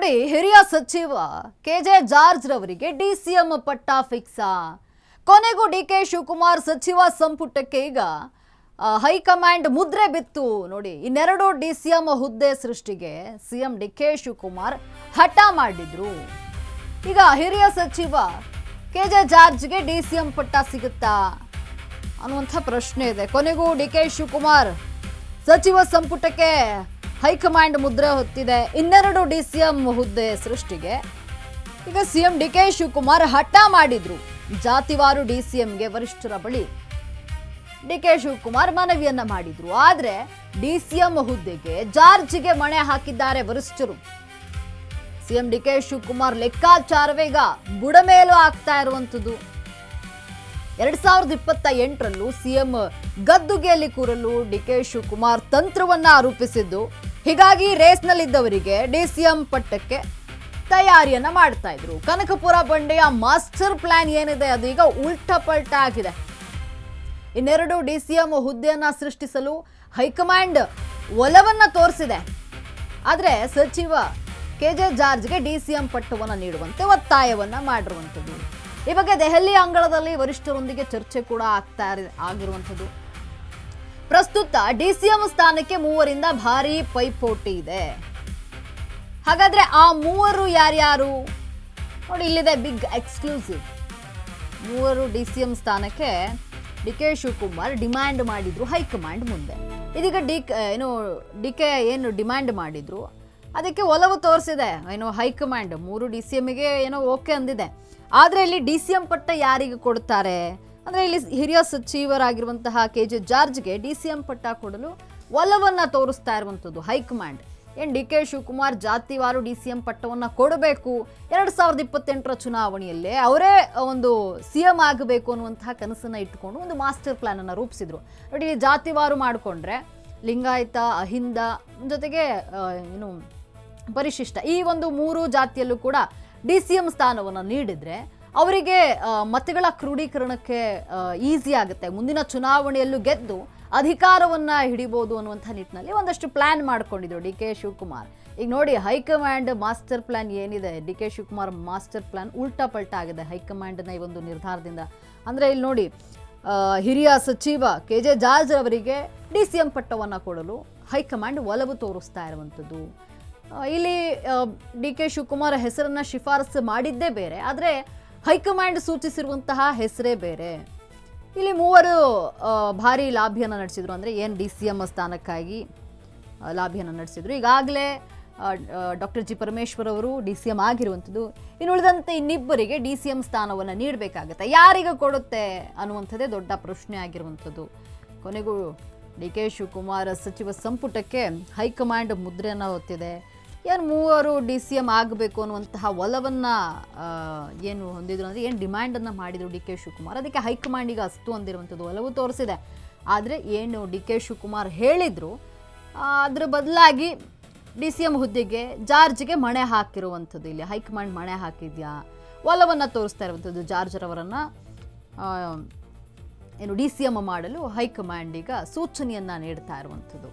ನೋಡಿ, ಹಿರಿಯ ಸಚಿವ ಕೆಜೆ ಜಾರ್ಜ್ ರವರಿಗೆ ಡಿಸಿಎಂ ಪಟ್ಟ ಫಿಕ್ಸಾ. ಕೊನೆಗೂ ಡಿಕೆ ಶಿವಕುಮಾರ್ ಸಚಿವ ಸಂಪುಟಕ್ಕೆ ಈಗ ಹೈಕಮಾಂಡ್ ಮುದ್ರೆ ಬಿತ್ತು. ನೋಡಿ, ಇನ್ನೆರಡು ಡಿಸಿಎಂ ಹುದ್ದೆ ಸೃಷ್ಟಿಗೆ ಸಿಎಂ ಡಿಕೆ ಶಿವಕುಮಾರ್ ಹಠ ಮಾಡಿದ್ರು. ಈಗ ಹಿರಿಯ ಸಚಿವ ಕೆಜೆ ಜಾರ್ಜ್ಗೆ ಡಿಸಿಎಂ ಪಟ್ಟ ಸಿಗುತ್ತಾ ಅನ್ನುವಂಥ ಪ್ರಶ್ನೆ ಇದೆ. ಕೊನೆಗೂ ಡಿಕೆ ಶಿವಕುಮಾರ್ ಸಚಿವ ಸಂಪುಟಕ್ಕೆ ಹೈಕಮಾಂಡ್ ಮುದ್ರೆ ಹೊತ್ತಿದೆ. ಇನ್ನೆರಡು ಡಿಸಿಎಂ ಹುದ್ದೆ ಸೃಷ್ಟಿಗೆ ಈಗ ಸಿಎಂ ಡಿಕೆ ಶಿವಕುಮಾರ್ ಹಠ ಮಾಡಿದ್ರು. ಜಾತಿವಾರು ಡಿಸಿಎಂಗೆ ವರಿಷ್ಠರ ಬಳಿ ಡಿಕೆ ಶಿವಕುಮಾರ್ ಮನವಿಯನ್ನ ಮಾಡಿದ್ರು. ಆದ್ರೆ ಡಿಸಿಎಂ ಹುದ್ದೆಗೆ ಜಾರ್ಜ್ಗೆ ಮಣೆ ಹಾಕಿದ್ದಾರೆ ವರಿಷ್ಠರು. ಸಿಎಂ ಡಿಕೆ ಶಿವಕುಮಾರ್ ಲೆಕ್ಕಾಚಾರವೇ ಈಗ ಬುಡಮೇಲು ಆಗ್ತಾ ಇರುವಂತದ್ದು. 2028ರಲ್ಲೂ ಸಿಎಂ ಗದ್ದುಗೆಯಲ್ಲಿ ಕೂರಲು ಡಿಕೆ ಶಿವಕುಮಾರ್ ತಂತ್ರವನ್ನ ರೂಪಿಸಿದ್ದು. ಹೀಗಾಗಿ ರೇಸ್ನಲ್ಲಿದ್ದವರಿಗೆ ಡಿಸಿಎಂ ಪಟ್ಟಕ್ಕೆ ತಯಾರಿಯನ್ನ ಮಾಡ್ತಾ ಇದ್ರು. ಕನಕಪುರ ಬಂಡೆಯ ಮಾಸ್ಟರ್ ಪ್ಲಾನ್ ಏನಿದೆ ಅದು ಈಗ ಉಲ್ಟಾ ಪಲ್ಟಾ ಆಗಿದೆ. ಇನ್ನೆರಡು ಡಿಸಿಎಂ ಹುದ್ದೆಯನ್ನ ಸೃಷ್ಟಿಸಲು ಹೈಕಮಾಂಡ್ ಒಲವನ್ನ ತೋರಿಸಿದೆ. ಆದ್ರೆ ಸಚಿವ ಕೆಜೆ ಜಾರ್ಜ್ಗೆ ಡಿಸಿಎಂ ಪಟ್ಟವನ್ನು ನೀಡುವಂತೆ ಒತ್ತಾಯವನ್ನ ಮಾಡಿರುವಂಥದ್ದು. ಈ ಬಗ್ಗೆ ದೆಹಲಿ ಅಂಗಳದಲ್ಲಿ ವರಿಷ್ಠರೊಂದಿಗೆ ಚರ್ಚೆ ಕೂಡ ಆಗಿರುವಂಥದ್ದು. ಪ್ರಸ್ತುತ ಡಿಸಿಎಂ ಸ್ಥಾನಕ್ಕೆ ಮೂವರಿಂದ ಭಾರಿ ಪೈಪೋಟಿ ಇದೆ. ಹಾಗಾದ್ರೆ ಆ ಮೂವರು ಯಾರ್ಯಾರು ನೋಡಿ, ಇಲ್ಲಿದೆ ಬಿಗ್ ಎಕ್ಸ್ಕ್ಲೂಸಿವ್. ಮೂವರು ಡಿಸಿಎಂ ಸ್ಥಾನಕ್ಕೆ ಡಿಕೆ ಶಿವಕುಮಾರ್ ಡಿಮ್ಯಾಂಡ್ ಮಾಡಿದ್ರು ಹೈಕಮಾಂಡ್ ಮುಂದೆ. ಇದೀಗ ಡಿಕೆ ಏನು ಡಿಮ್ಯಾಂಡ್ ಮಾಡಿದ್ರು ಅದಕ್ಕೆ ಒಲವು ತೋರಿಸಿದೆ ಹೈಕಮಾಂಡ್. ಮೂರು ಡಿಸಿಎಂಗೆ ಓಕೆ ಅಂದಿದೆ. ಆದ್ರೆ ಇಲ್ಲಿ ಡಿಸಿಎಂ ಪಟ್ಟ ಯಾರಿಗೆ ಕೊಡ್ತಾರೆ ಅಂದ್ರೆ, ಇಲ್ಲಿ ಹಿರಿಯ ಸಚಿವರಾಗಿರುವಂತಹ ಕೆಜೆ ಜಾರ್ಜ್ಗೆ ಡಿಸಿಎಂ ಪಟ್ಟ ಕೊಡಲು ಒಲವನ್ನ ತೋರಿಸ್ತಾ ಇರುವಂತದ್ದು ಹೈಕಮಾಂಡ್. ಡಿಕೆ ಶಿವಕುಮಾರ್ ಜಾತಿವಾರು ಡಿಸಿಎಂ ಪಟ್ಟವನ್ನ ಕೊಡಬೇಕು, 2028ರ ಚುನಾವಣೆಯಲ್ಲೇ ಅವರೇ ಒಂದು ಸಿಎಂ ಆಗಬೇಕು ಅನ್ನುವಂತಹ ಕನಸನ್ನ ಇಟ್ಟುಕೊಂಡು ಒಂದು ಮಾಸ್ಟರ್ ಪ್ಲಾನ್ ಅನ್ನ ರೂಪಿಸಿದ್ರು. ನೋಡಿ, ಜಾತಿವಾರು ಮಾಡಿಕೊಂಡ್ರೆ ಲಿಂಗಾಯತ, ಅಹಿಂದ ಜೊತೆಗೆ ಪರಿಶಿಷ್ಟ ಈ ಒಂದು ಮೂರು ಜಾತಿಯಲ್ಲೂ ಕೂಡ ಡಿಸಿಎಂ ಸ್ಥಾನವನ್ನು ನೀಡಿದ್ರೆ ಅವರಿಗೆ ಮತಗಳ ಕ್ರೋಢೀಕರಣಕ್ಕೆ ಈಸಿ ಆಗುತ್ತೆ. ಮುಂದಿನ ಚುನಾವಣೆಯಲ್ಲೂ ಗೆದ್ದು ಅಧಿಕಾರವನ್ನ ಹಿಡಿಬಹುದು ಅನ್ನುವಂಥ ನಿಟ್ಟಿನಲ್ಲಿ ಒಂದಷ್ಟು ಪ್ಲಾನ್ ಮಾಡ್ಕೊಂಡಿದ್ರು ಡಿಕೆ ಶಿವಕುಮಾರ್. ಈಗ ನೋಡಿ, ಹೈಕಮಾಂಡ್ ಮಾಸ್ಟರ್ ಪ್ಲಾನ್ ಏನಿದೆ, ಡಿಕೆ ಶಿವಕುಮಾರ್ ಮಾಸ್ಟರ್ ಪ್ಲಾನ್ ಉಲ್ಟಾ ಪಲ್ಟಾ ಆಗಿದೆ ಹೈಕಮಾಂಡ್ನ ಈ ಒಂದು ನಿರ್ಧಾರದಿಂದ. ಅಂದ್ರೆ ಇಲ್ಲಿ ನೋಡಿ, ಹಿರಿಯ ಸಚಿವ ಕೆಜೆ ಜಾರ್ಜ್ ಅವರಿಗೆ ಡಿಸಿಎಂ ಪಟ್ಟವನ್ನು ಕೊಡಲು ಹೈಕಮಾಂಡ್ ಒಲವು ತೋರಿಸ್ತಾ ಇರುವಂಥದ್ದು. ಇಲ್ಲಿ ಡಿಕೆ ಶಿವಕುಮಾರ್ ಹೆಸರನ್ನ ಶಿಫಾರಸು ಮಾಡಿದ್ದೇ ಬೇರೆ, ಆದರೆ ಹೈಕಮಾಂಡ್ ಸೂಚಿಸಿರುವಂತಹ ಹೆಸರೇ ಬೇರೆ. ಇಲ್ಲಿ ಮೂವರು ಭಾರಿ ಲಾಭಿಯನ್ನು ನಡೆಸಿದ್ರು. ಅಂದರೆ ಏನು ಡಿಸಿಎಂ ಸ್ಥಾನಕ್ಕಾಗಿ ಲಾಭಿಯನ್ನು ನಡೆಸಿದ್ರು. ಈಗಾಗಲೇ ಡಾಕ್ಟರ್ ಜಿ ಪರಮೇಶ್ವರ್ ಅವರು ಡಿಸಿಎಂ ಆಗಿರುವಂಥದ್ದು. ಇನ್ನುಳಿದಂತೆ ಇನ್ನಿಬ್ಬರಿಗೆ ಡಿಸಿಎಂ ಸ್ಥಾನವನ್ನು ನೀಡಬೇಕಾಗತ್ತೆ. ಯಾರಿಗೆ ಕೊಡುತ್ತೆ ಅನ್ನುವಂಥದ್ದೇ ದೊಡ್ಡ ಪ್ರಶ್ನೆ ಆಗಿರುವಂಥದ್ದು. ಕೊನೆಗೂ ಡಿಕೆ ಶಿವಕುಮಾರ್ ಸಚಿವ ಸಂಪುಟಕ್ಕೆ ಹೈಕಮಾಂಡ್ ಮುದ್ರೆಯನ್ನು ಹೊತ್ತಿದೆ. ಏನು ಮೂವರು ಡಿಸಿಎಂ ಆಗಬೇಕು ಅನ್ನುವಂತಹ ಒಲವನ್ನು ಏನು ಹೊಂದಿದ್ರು ಅಂದರೆ, ಏನು ಡಿಮ್ಯಾಂಡನ್ನು ಮಾಡಿದರು ಡಿಕೆ ಶಿವಕುಮಾರ್, ಅದಕ್ಕೆ ಹೈಕಮಾಂಡಿಗೆ ಅಸ್ತು ಅಂದಿರುವಂಥದ್ದು ಒಲವು ತೋರಿಸಿದೆ. ಆದರೆ ಏನು ಡಿಕೆ ಶಿವಕುಮಾರ್ ಹೇಳಿದರು ಅದರ ಬದಲಾಗಿ ಡಿಸಿಎಂ ಹುದ್ದೆಗೆ ಜಾರ್ಜ್ಗೆ ಮಣೆ ಹಾಕಿರುವಂಥದ್ದು. ಇಲ್ಲಿ ಹೈಕಮಾಂಡ್ ಮಣೆ ಹಾಕಿದ್ಯಾ, ಒಲವನ್ನು ತೋರಿಸ್ತಾ ಇರುವಂಥದ್ದು ಜಾರ್ಜ್ರವರನ್ನು ಡಿಸಿಎಂ ಮಾಡಲು ಹೈಕಮಾಂಡ್ ಈಗ ಸೂಚನೆಯನ್ನು ನೀಡ್ತಾ ಇರುವಂಥದ್ದು.